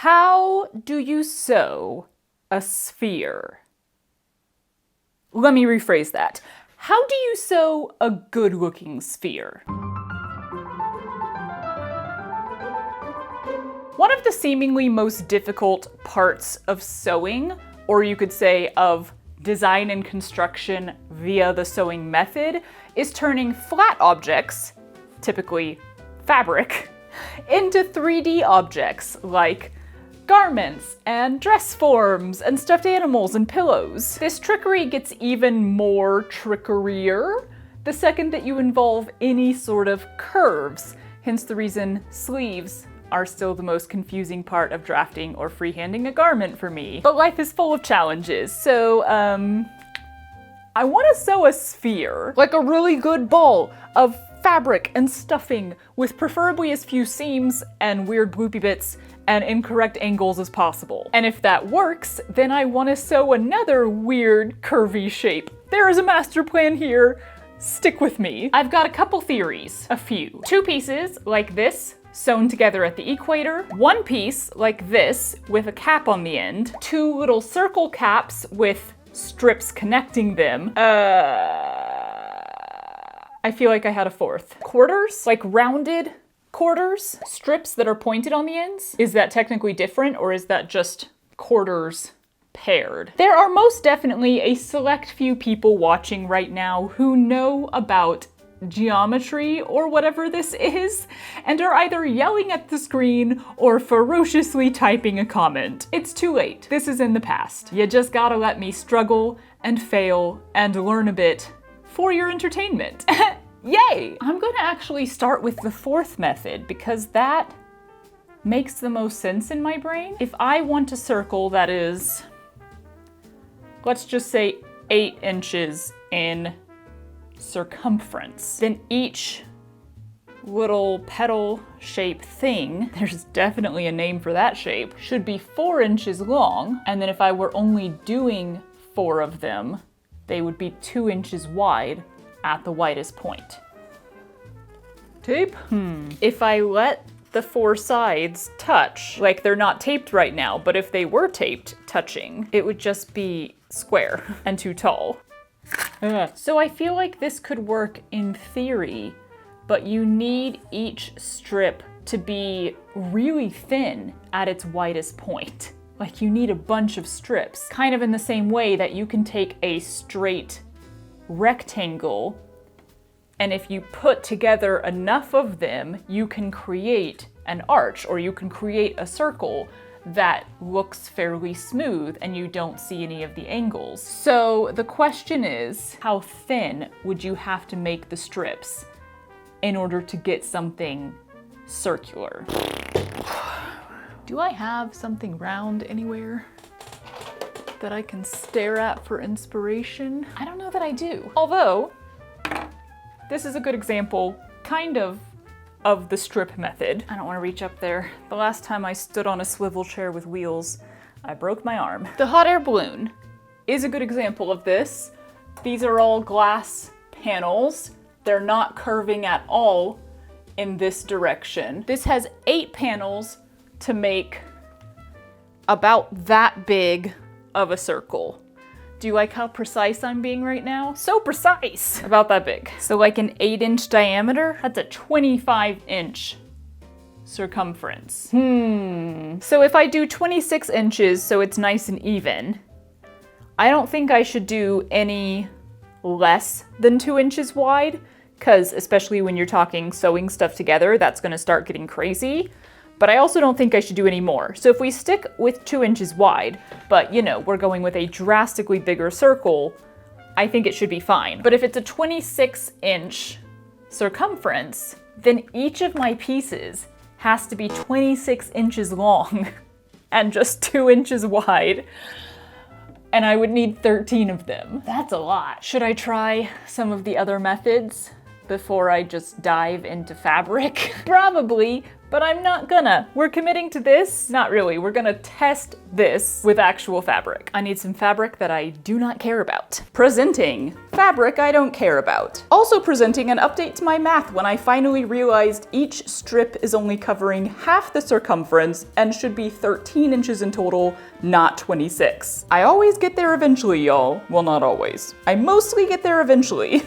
How do you sew a sphere? Let me rephrase that. How do you sew a good-looking sphere? One of the seemingly most difficult parts of sewing, or you could say of design and construction via the sewing method, is turning flat objects, typically fabric, into 3D objects like garments and dress forms and stuffed animals and pillows. This trickery gets even more trickerier the second that you involve any sort of curves, hence the reason sleeves are still the most confusing part of drafting or freehanding a garment for me. But life is full of challenges, so I want to sew a sphere, like a really good ball of fabric and stuffing with preferably as few seams and weird bloopy bits and incorrect angles as possible. And if that works, then I want to sew another weird curvy shape. There is a master plan here. Stick with me. I've got a couple theories, a few. 2 pieces like this, sewn together at the equator. 1 piece like this with a cap on the end. 2 little circle caps with strips connecting them. I feel like I had a 4th. Quarters, like rounded quarters, strips that are pointed on the ends. Is that technically different, or is that just quarters paired? There are most definitely a select few people watching right now who know about geometry or whatever this is, and are either yelling at the screen or ferociously typing a comment. It's too late. This is in the past. You just gotta let me struggle and fail and learn a bit for your entertainment. Yay! I'm gonna actually start with the 4th method because that makes the most sense in my brain. If I want a circle that is, let's just say 8 inches in circumference, then each little petal shape thing, there's definitely a name for that shape, should be 4 inches long. And then if I were only doing 4 of them, they would be 2 inches wide at the widest point. Tape? If I let the 4 sides touch, like they're not taped right now, but if they were taped touching, it would just be square and too tall. So I feel like this could work in theory, but you need each strip to be really thin at its widest point. Like you need a bunch of strips, kind of in the same way that you can take a straight rectangle, and if you put together enough of them, you can create an arch, or you can create a circle that looks fairly smooth and you don't see any of the angles. So the question is, how thin would you have to make the strips in order to get something circular? Do I have something round anywhere that I can stare at for inspiration? I don't know that I do. Although, this is a good example, kind of the strip method. I don't want to reach up there. The last time I stood on a swivel chair with wheels, I broke my arm. The hot air balloon is a good example of this. These are all glass panels. They're not curving at all in this direction. This has 8 panels to make about that big of a circle. Do you like how precise I'm being right now? So precise! About that big. So like an 8-inch diameter, that's a 25-inch circumference. So if I do 26 inches so it's nice and even, I don't think I should do any less than 2 inches wide, because especially when you're talking sewing stuff together, that's gonna start getting crazy. But I also don't think I should do any more. So if we stick with 2 inches wide, but you know, we're going with a drastically bigger circle, I think it should be fine. But if it's a 26-inch circumference, then each of my pieces has to be 26 inches long and just 2 inches wide. And I would need 13 of them. That's a lot. Should I try some of the other methods? before I just dive into fabric? Probably, but I'm not gonna. We're committing to this. Not really, we're gonna test this with actual fabric. I need some fabric that I do not care about. Presenting fabric I don't care about. Also presenting an update to my math when I finally realized each strip is only covering half the circumference and should be 13 inches in total, not 26. I always get there eventually, y'all. Well, not always. I mostly get there eventually.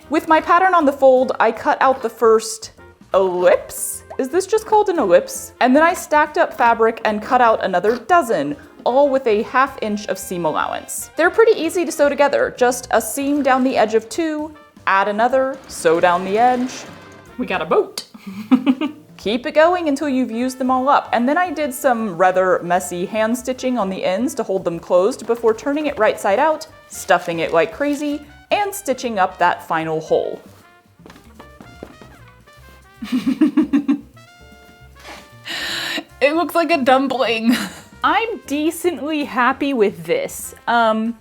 With my pattern on the fold, I cut out the first ellipse? Is this just called an ellipse? And then I stacked up fabric and cut out another dozen, all with a 1/2 inch of seam allowance. They're pretty easy to sew together. Just a seam down the edge of 2, add another, sew down the edge. We got a boat. Keep it going until you've used them all up. And then I did some rather messy hand stitching on the ends to hold them closed before turning it right side out, stuffing it like crazy, and stitching up that final hole. It looks like a dumpling. I'm decently happy with this. I'm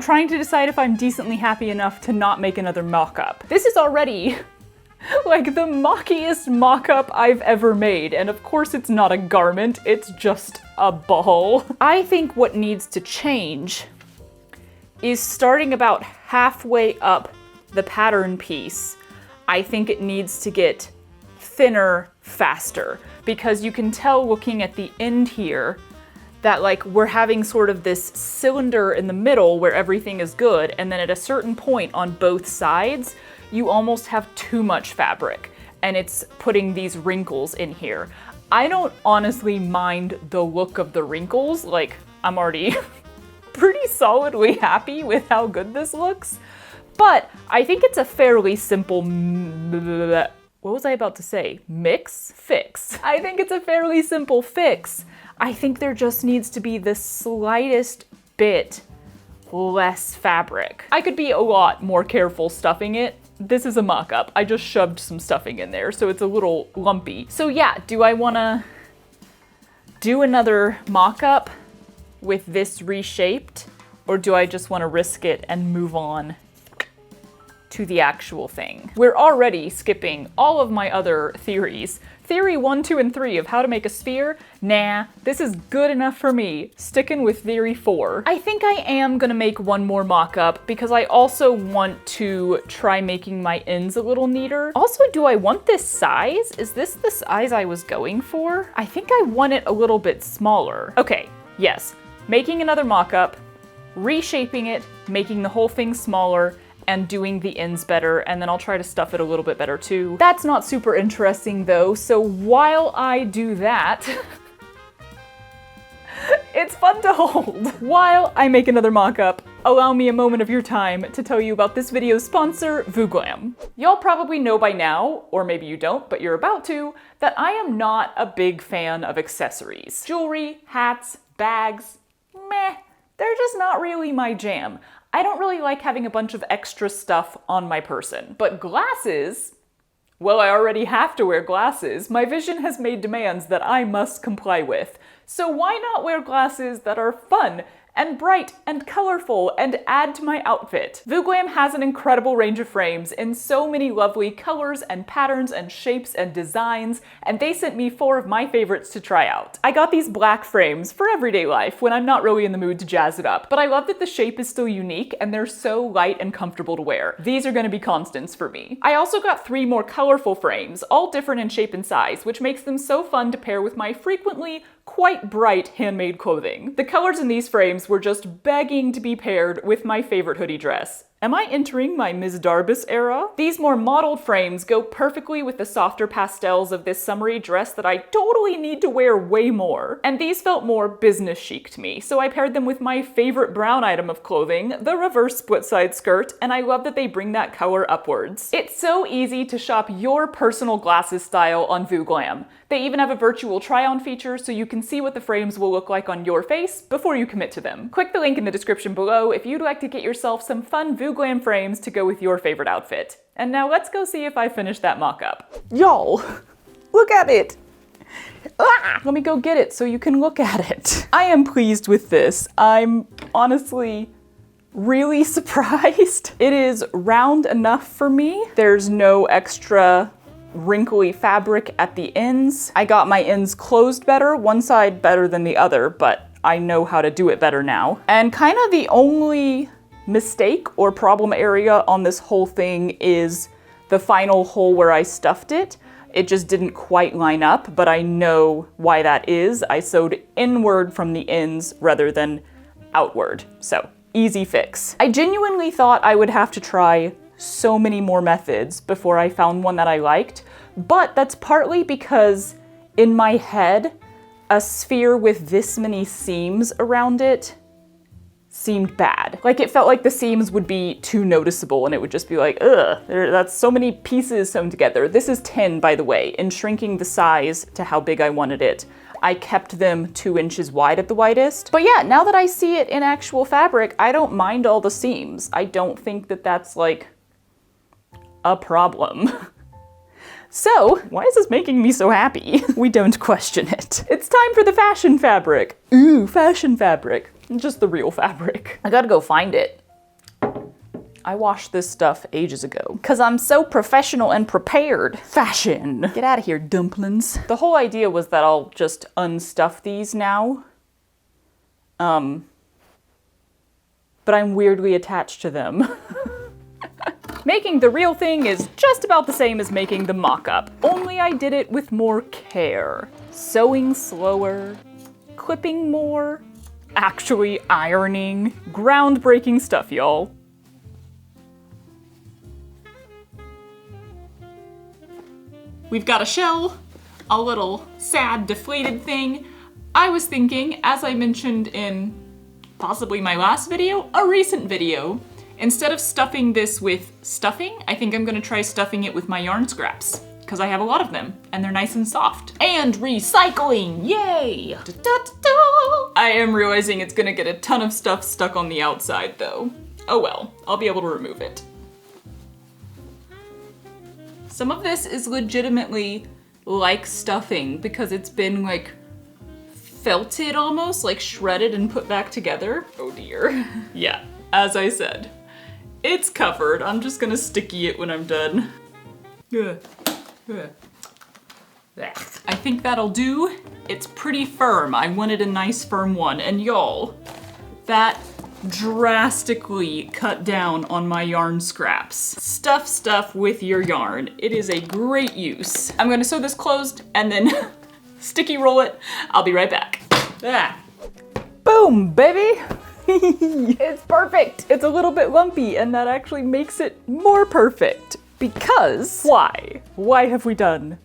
trying to decide if I'm decently happy enough to not make another mock-up. This is already like the mockiest mock-up I've ever made, and of course it's not a garment, it's just a ball. I think what needs to change is starting about halfway up the pattern piece. I think it needs to get thinner faster, because you can tell looking at the end here that like we're having sort of this cylinder in the middle where everything is good, and then at a certain point on both sides you almost have too much fabric and it's putting these wrinkles in here. I don't honestly mind the look of the wrinkles, like I'm already pretty solidly happy with how good this looks. But I think it's a fairly simple, what was I about to say? Fix. I think it's a fairly simple fix. I think there just needs to be the slightest bit less fabric. I could be a lot more careful stuffing it. This is a mock-up. I just shoved some stuffing in there, so it's a little lumpy. So yeah, do I wanna do another mock-up with this reshaped, or do I just wanna risk it and move on to the actual thing? We're already skipping all of my other theories. Theory 1, 2, and 3 of how to make a sphere? Nah, this is good enough for me. Sticking with theory 4. I think I am gonna make one more mock-up because I also want to try making my ends a little neater. Also, do I want this size? Is this the size I was going for? I think I want it a little bit smaller. Okay, yes, making another mock-up, reshaping it, making the whole thing smaller, and doing the ends better, and then I'll try to stuff it a little bit better too. That's not super interesting though, so while I do that, it's fun to hold. While I make another mock-up, allow me a moment of your time to tell you about this video's sponsor, VooGlam. Y'all probably know by now, or maybe you don't, but you're about to, that I am not a big fan of accessories. Jewelry, hats, bags, meh, they're just not really my jam. I don't really like having a bunch of extra stuff on my person. But glasses, well, I already have to wear glasses. My vision has made demands that I must comply with. So why not wear glasses that are fun and bright and colorful and add to my outfit? VooGlam has an incredible range of frames in so many lovely colors and patterns and shapes and designs, and they sent me 4 of my favorites to try out. I got these black frames for everyday life when I'm not really in the mood to jazz it up, but I love that the shape is still unique and they're so light and comfortable to wear. These are gonna be constants for me. I also got 3 more colorful frames, all different in shape and size, which makes them so fun to pair with my frequently quite bright handmade clothing. The colors in these frames were just begging to be paired with my favorite hoodie dress. Am I entering my Ms. Darbus era? These more mottled frames go perfectly with the softer pastels of this summery dress that I totally need to wear way more. And these felt more business chic to me, so I paired them with my favorite brown item of clothing, the reverse split side skirt, and I love that they bring that color upwards. It's so easy to shop your personal glasses style on VooGlam. They even have a virtual try-on feature so you can see what the frames will look like on your face before you commit to them. Click the link in the description below if you'd like to get yourself some fun VooGlam frames to go with your favorite outfit. And now let's go see if I finished that mock-up. Y'all, look at it! Ah, let me go get it so you can look at it. I am pleased with this. I'm honestly really surprised. It is round enough for me. There's no extra wrinkly fabric at the ends. I got my ends closed better, one side better than the other, but I know how to do it better now. And kind of the only mistake or problem area on this whole thing is the final hole where I stuffed it. It just didn't quite line up, but I know why that is. I sewed inward from the ends rather than outward, so easy fix. I genuinely thought I would have to try so many more methods before I found one that I liked, but that's partly because in my head, a sphere with this many seams around it seemed bad. Like it felt like the seams would be too noticeable and it would just be like, ugh, that's so many pieces sewn together. This is 10, by the way, in shrinking the size to how big I wanted it. I kept them 2 inches wide at the widest. But yeah, now that I see it in actual fabric, I don't mind all the seams. I don't think that that's like a problem. So, why is this making me so happy? We don't question it. It's time for the fashion fabric. Ooh, fashion fabric. Just the real fabric. I gotta go find it. I washed this stuff ages ago. Cause I'm so professional and prepared. Fashion. Get out of here, dumplings. The whole idea was that I'll just unstuff these now. But I'm weirdly attached to them. Making the real thing is just about the same as making the mock-up, only I did it with more care. Sewing slower, clipping more, actually ironing. Groundbreaking stuff, y'all. We've got a shell, a little sad deflated thing. I was thinking, as I mentioned in possibly my last video, a recent video, instead of stuffing this with stuffing, I think I'm gonna try stuffing it with my yarn scraps, because I have a lot of them, and they're nice and soft. And recycling, yay! Da, da, da, da. I am realizing it's gonna get a ton of stuff stuck on the outside though. Oh well, I'll be able to remove it. Some of this is legitimately like stuffing, because it's been like felted almost, like shredded and put back together. Oh dear. Yeah, as I said. It's covered. I'm just gonna sticky it when I'm done. I think that'll do. It's pretty firm. I wanted a nice firm one. And y'all, that drastically cut down on my yarn scraps. Stuff stuff with your yarn. It is a great use. I'm gonna sew this closed and then sticky roll it. I'll be right back. Boom, baby. It's perfect. It's a little bit lumpy and that actually makes it more perfect. Because why? Why have we done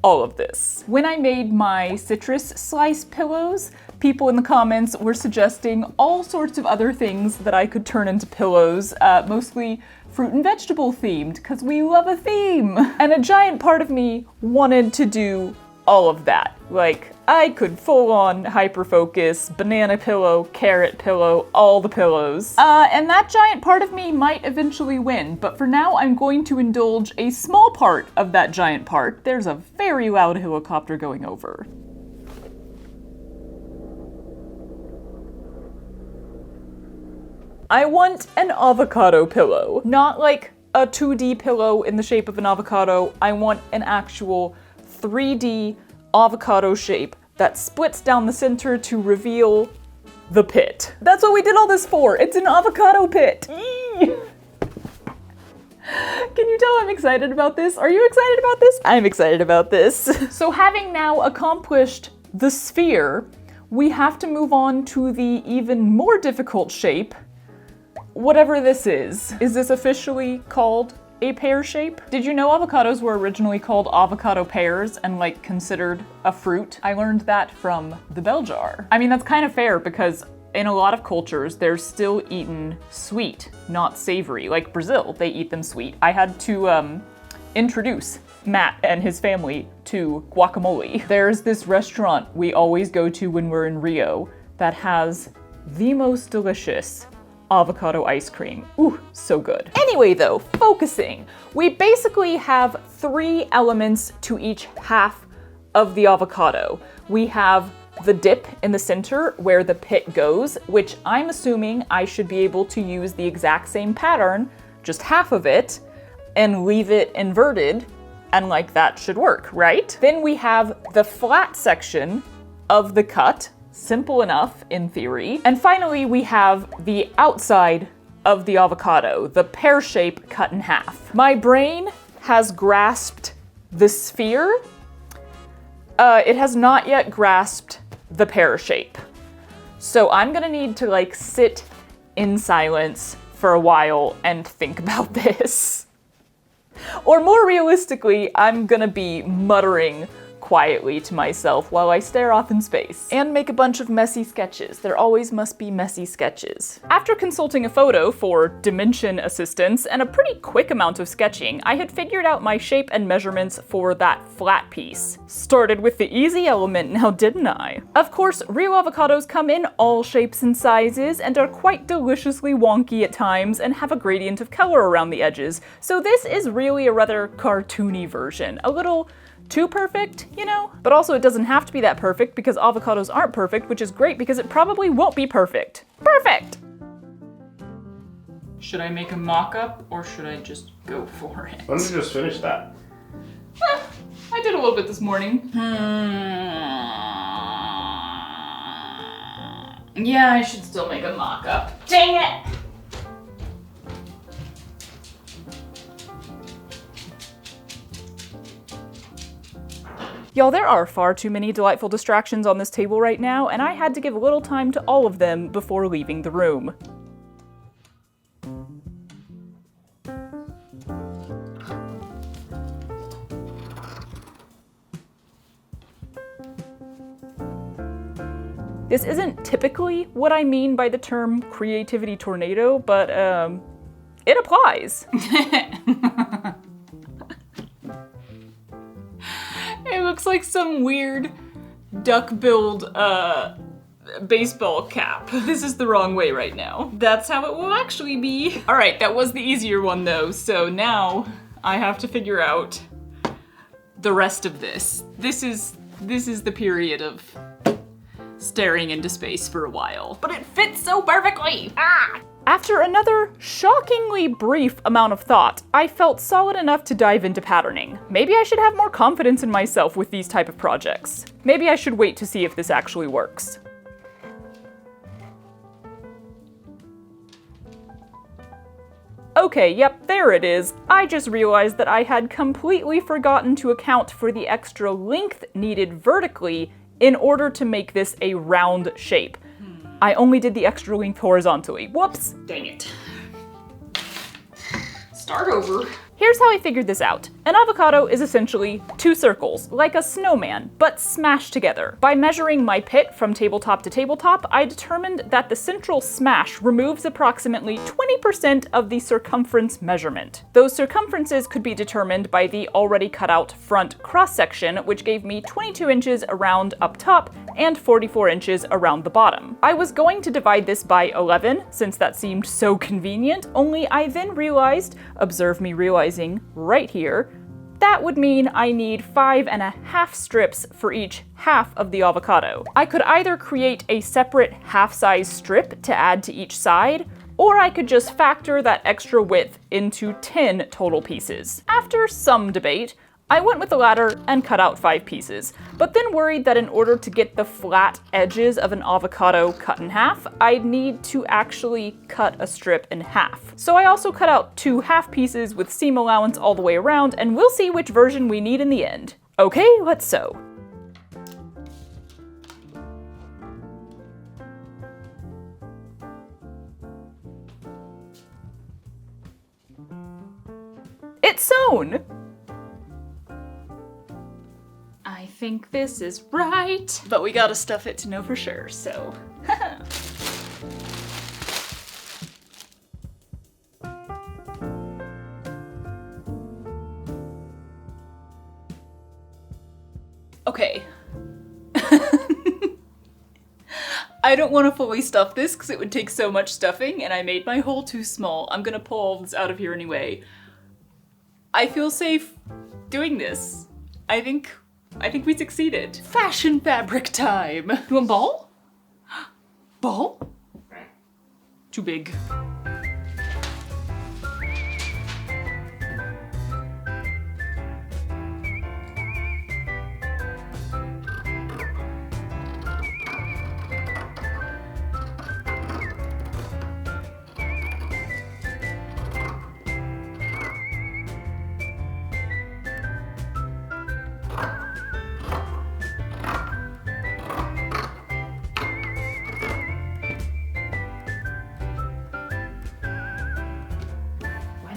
all of this? When I made my citrus slice pillows, people in the comments were suggesting all sorts of other things that I could turn into pillows, mostly fruit and vegetable themed, because we love a theme. And a giant part of me wanted to do all of that. Like, I could full on hyper-focus, banana pillow, carrot pillow, all the pillows. And that giant part of me might eventually win, but for now I'm going to indulge a small part of that giant part. There's a very loud helicopter going over. I want an avocado pillow. Not like a 2D pillow in the shape of an avocado. I want an actual 3D avocado shape that splits down the center to reveal the pit. That's what we did all this for. It's an avocado pit. Eee! Can you tell I'm excited about this? Are you excited about this? I'm excited about this. So having now accomplished the sphere, we have to move on to the even more difficult shape, whatever this is. Is this officially called a pear shape? Did you know avocados were originally called avocado pears and like considered a fruit? I learned that from the bell jar. I mean, that's kind of fair because in a lot of cultures, they're still eaten sweet, not savory. Like Brazil, they eat them sweet. I had to introduce Matt and his family to guacamole. There's this restaurant we always go to when we're in Rio that has the most delicious avocado ice cream. Ooh, so good. Anyway though, focusing. We basically have 3 elements to each half of the avocado. We have the dip in the center where the pit goes, which I'm assuming I should be able to use the exact same pattern, just half of it, and leave it inverted, and like that should work, right? Then we have the flat section of the cut, simple enough in theory. And finally, we have the outside of the avocado, the pear shape cut in half. My brain has grasped the sphere. It has not yet grasped the pear shape. So I'm gonna need to like sit in silence for a while and think about this. Or more realistically, I'm gonna be muttering quietly to myself while I stare off in space and make a bunch of messy sketches. There always must be messy sketches. After consulting a photo for dimension assistance and a pretty quick amount of sketching, I had figured out my shape and measurements for that flat piece. Started with the easy element now, didn't I? Of course, real avocados come in all shapes and sizes and are quite deliciously wonky at times and have a gradient of color around the edges, so this is really a rather cartoony version. A little too perfect, you know? But also it doesn't have to be that perfect because avocados aren't perfect, which is great because it probably won't be perfect. Perfect! Should I make a mock-up or should I just go for it? Why don't you just finish that? I did a little bit this morning. Yeah, I should still make a mock-up. Dang it! Y'all, there are far too many delightful distractions on this table right now, and I had to give a little time to all of them before leaving the room. This isn't typically what I mean by the term creativity tornado, but it applies. It looks like some weird duck-billed baseball cap. This is the wrong way right now. That's how it will actually be. All right, that was the easier one though, so now I have to figure out the rest of this. This is the period of staring into space for a while. But it fits so perfectly! Ah! After another shockingly brief amount of thought, I felt solid enough to dive into patterning. Maybe I should have more confidence in myself with these type of projects. Maybe I should wait to see if this actually works. Okay, yep, there it is. I just realized that I had completely forgotten to account for the extra length needed vertically in order to make this a round shape. I only did the extra length horizontally. Whoops! Dang it. Start over. Here's how I figured this out. An avocado is essentially two circles, like a snowman, but smashed together. By measuring my pit from tabletop to tabletop, I determined that the central smash removes approximately 20% of the circumference measurement. Those circumferences could be determined by the already cut out front cross-section, which gave me 22 inches around up top and 44 inches around the bottom. I was going to divide this by 11, since that seemed so convenient, only I then realized, observe me realizing right here, that would mean I need 5.5 strips for each half of the avocado. I could either create a separate half-size strip to add to each side, or I could just factor that extra width into 10 total pieces. After some debate, I went with the latter and cut out 5 pieces, but then worried that in order to get the flat edges of an avocado cut in half, I'd need to actually cut a strip in half. So I also cut out 2 half pieces with seam allowance all the way around, and we'll see which version we need in the end. Okay, let's sew. It's sewn! I think this is right, but we gotta stuff it to know for sure, so. Okay. I don't want to fully stuff this because it would take so much stuffing and I made my hole too small. I'm gonna pull all this out of here anyway. I feel safe doing this. I think I think we succeeded. Fashion fabric time. You want ball? Ball? Too big.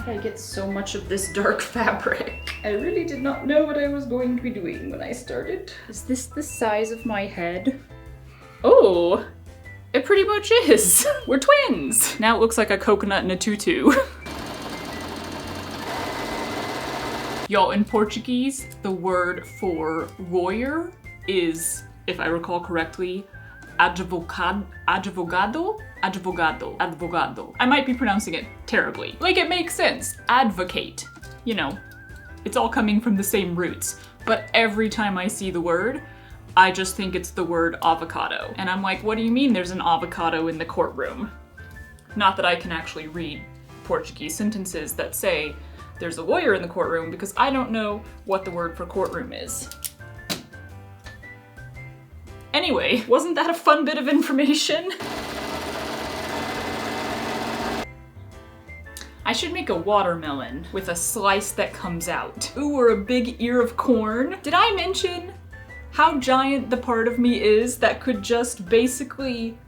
I get so much of this dark fabric. I really did not know what I was going to be doing when I started. Is this the size of my head? Oh, it pretty much is. We're twins. Now it looks like a coconut in a tutu. Y'all, in Portuguese, the word for lawyer is, if I recall correctly, advogado? Advogado. I might be pronouncing it terribly. Like, it makes sense. Advocate. You know, it's all coming from the same roots. But every time I see the word, I just think it's the word avocado. And I'm like, what do you mean there's an avocado in the courtroom? Not that I can actually read Portuguese sentences that say there's a lawyer in the courtroom, because I don't know what the word for courtroom is. Anyway, wasn't that a fun bit of information? I should make a watermelon with a slice that comes out. Ooh, or a big ear of corn. Did I mention how giant the part of me is that could just basically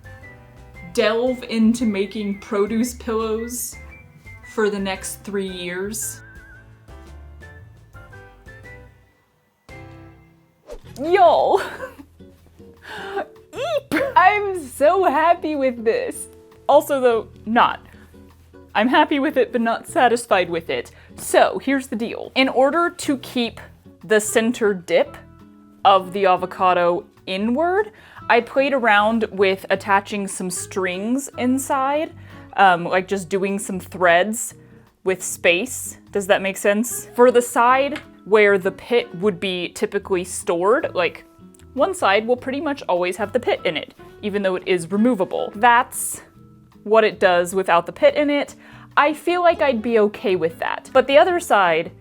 delve into making produce pillows for the next 3 years? Y'all! Eep! I'm so happy with this. Also though, not. I'm happy with it, but not satisfied with it. So here's the deal. In order to keep the center dip of the avocado inward, I played around with attaching some strings inside, like just doing some threads with space. Does that make sense? For the side where the pit would be typically stored, like one side will pretty much always have the pit in it, even though it is removable. That's what it does without the pit in it. I feel like I'd be okay with that. But the other side,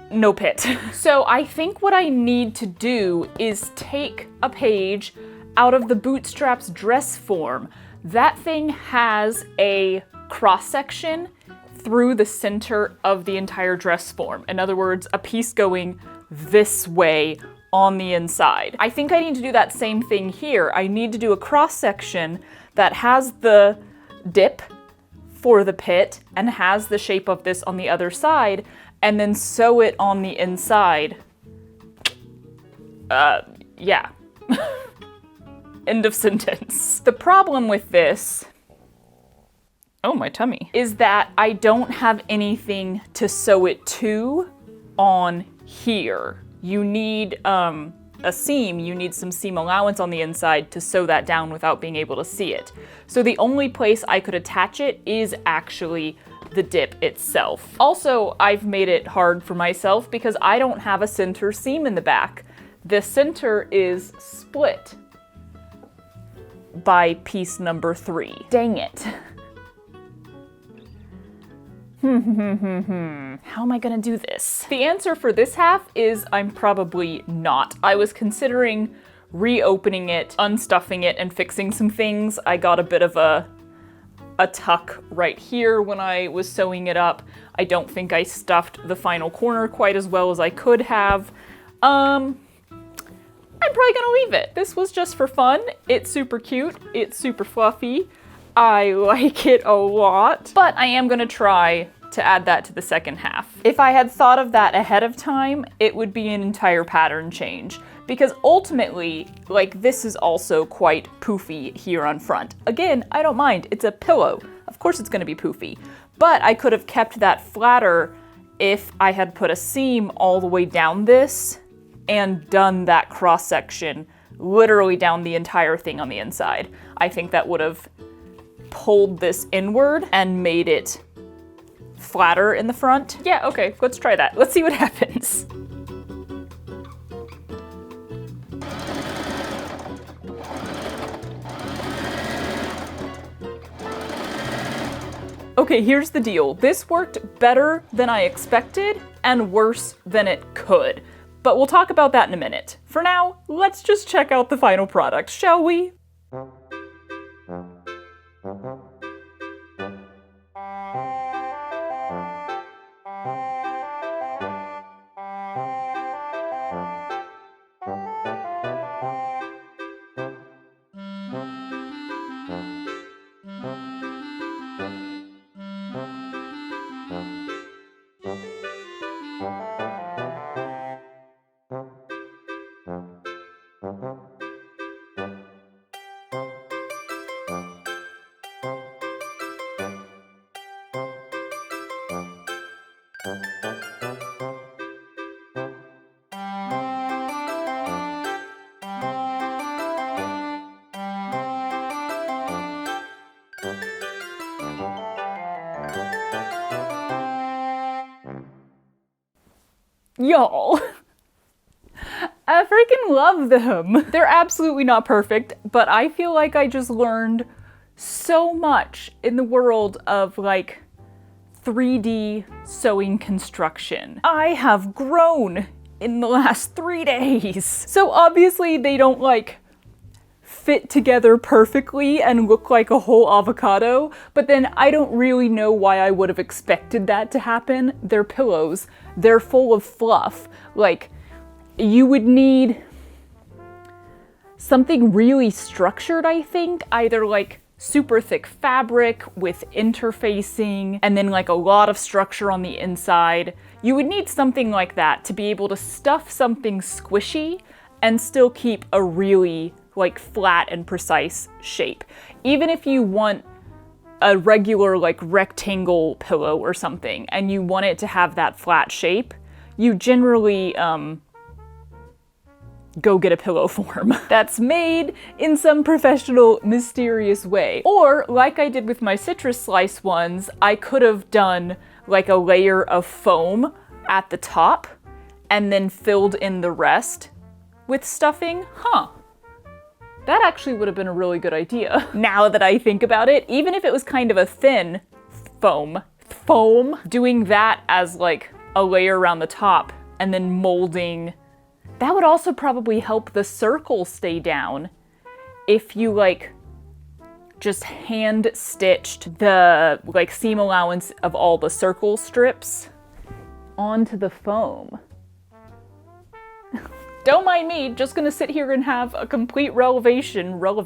no pit. So I think what I need to do is take a page out of the Bootstraps dress form. That thing has a cross-section through the center of the entire dress form. In other words, a piece going this way on the inside. I think I need to do that same thing here. I need to do a cross-section that has the dip for the pit and has the shape of this on the other side, and then sew it on the inside. Yeah. End of sentence. The problem with this, oh, my tummy, is that I don't have anything to sew it to on here. You need a seam, you need some seam allowance on the inside to sew that down without being able to see it. So the only place I could attach it is actually the dip itself. Also, I've made it hard for myself because I don't have a center seam in the back. The center is split by piece number 3. Dang it. How am I gonna do this? The answer for this half is I'm probably not. I was considering reopening it, unstuffing it, and fixing some things. I got a bit of a tuck right here when I was sewing it up. I don't think I stuffed the final corner quite as well as I could have. I'm probably gonna leave it. This was just for fun. It's super cute. It's super fluffy. I like it a lot, but I am gonna try to add that to the second half. If I had thought of that ahead of time, it would be an entire pattern change, because ultimately, like, this is also quite poofy here on front. Again, I don't mind, it's a pillow. Of course it's gonna be poofy, but I could have kept that flatter if I had put a seam all the way down this and done that cross section literally down the entire thing on the inside. I think that would have pulled this inward and made it flatter in the front. Yeah, okay, let's try that. Let's see what happens. Okay, here's the deal. This worked better than I expected and worse than it could. But we'll talk about that in a minute. For now, let's just check out the final product, shall we? Y'all, I freaking love them. They're absolutely not perfect, but I feel like I just learned so much in the world of like 3D sewing construction. I have grown in the last 3 days. So obviously they don't like fit together perfectly and look like a whole avocado, but then I don't really know why I would have expected that to happen. They're pillows. They're full of fluff. Like, you would need something really structured, I think. Either like super thick fabric with interfacing and then like a lot of structure on the inside. You would need something like that to be able to stuff something squishy and still keep a really like flat and precise shape. Even if you want a regular like rectangle pillow or something and you want it to have that flat shape, you generally go get a pillow form that's made in some professional, mysterious way. Or, like I did with my citrus slice ones, I could have done like a layer of foam at the top and then filled in the rest with stuffing. That actually would have been a really good idea. Now that I think about it, even if it was kind of a thin foam, doing that as like a layer around the top and then molding, that would also probably help the circle stay down if you like just hand stitched the like seam allowance of all the circle strips onto the foam. Don't mind me, just gonna sit here and have a complete revelation. Words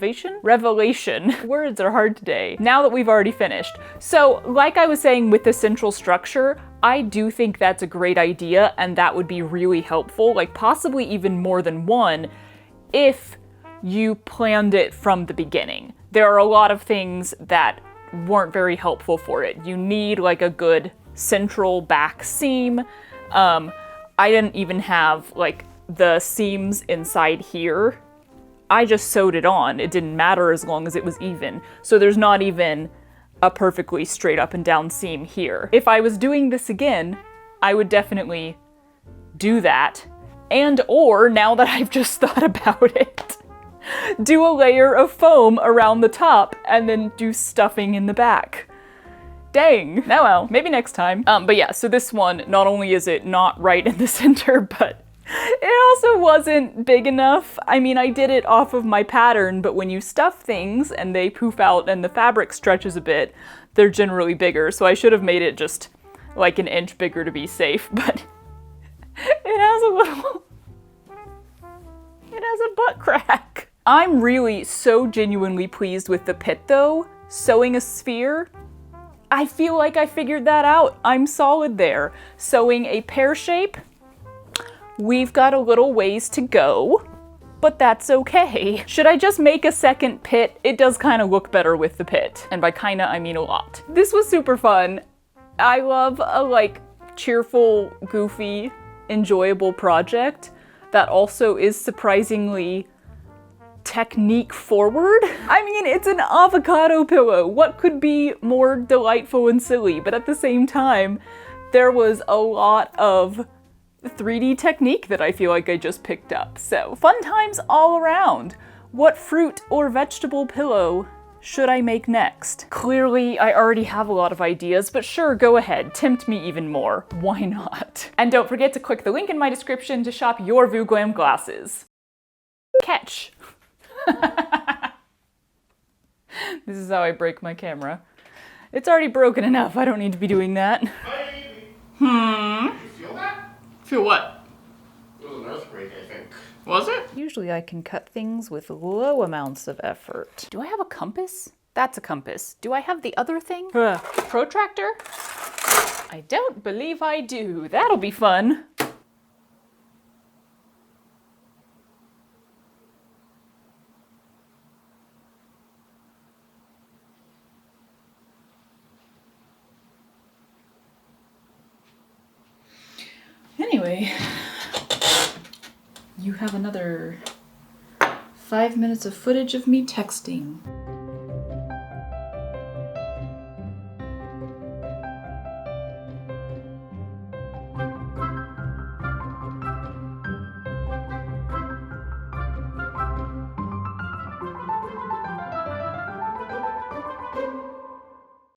are hard today, now that we've already finished. So, like I was saying with the central structure, I do think that's a great idea and that would be really helpful, like possibly even more than one, if you planned it from the beginning. There are a lot of things that weren't very helpful for it. You need like a good central back seam. I didn't even have like the seams inside here. I just sewed it on. It didn't matter as long as it was even. So there's not even a perfectly straight up and down seam here. If I was doing this again, I would definitely do that. And or, now that I've just thought about it, do a layer of foam around the top and then do stuffing in the back. Dang. Now well, maybe next time. But yeah, so this one, not only is it not right in the center, but it also wasn't big enough. I mean, I did it off of my pattern, but when you stuff things and they poof out and the fabric stretches a bit, they're generally bigger. So I should have made it just like an inch bigger to be safe, but it has a butt crack. I'm really so genuinely pleased with the pit though. Sewing a sphere, I feel like I figured that out. I'm solid there. Sewing a pear shape, we've got a little ways to go, but that's okay. Should I just make a second pit? It does kind of look better with the pit. And by kinda, I mean a lot. This was super fun. I love a like cheerful, goofy, enjoyable project that also is surprisingly technique forward. I mean, it's an avocado pillow. What could be more delightful and silly? But at the same time, there was a lot of 3D technique that I feel like I just picked up. So fun times all around. What fruit or vegetable pillow should I make next? Clearly, I already have a lot of ideas, but sure, go ahead, tempt me even more. Why not? And don't forget to click the link in my description to shop your Vue Glam glasses. Catch. This is how I break my camera. It's already broken enough, I don't need to be doing that. Baby. Hmm? Did you feel that? Feel what? It was an earthquake, I think. Was it? Usually I can cut things with low amounts of effort. Do I have a compass? That's a compass. Do I have the other thing? Protractor? I don't believe I do. That'll be fun. Anyway, you have another 5 minutes of footage of me texting.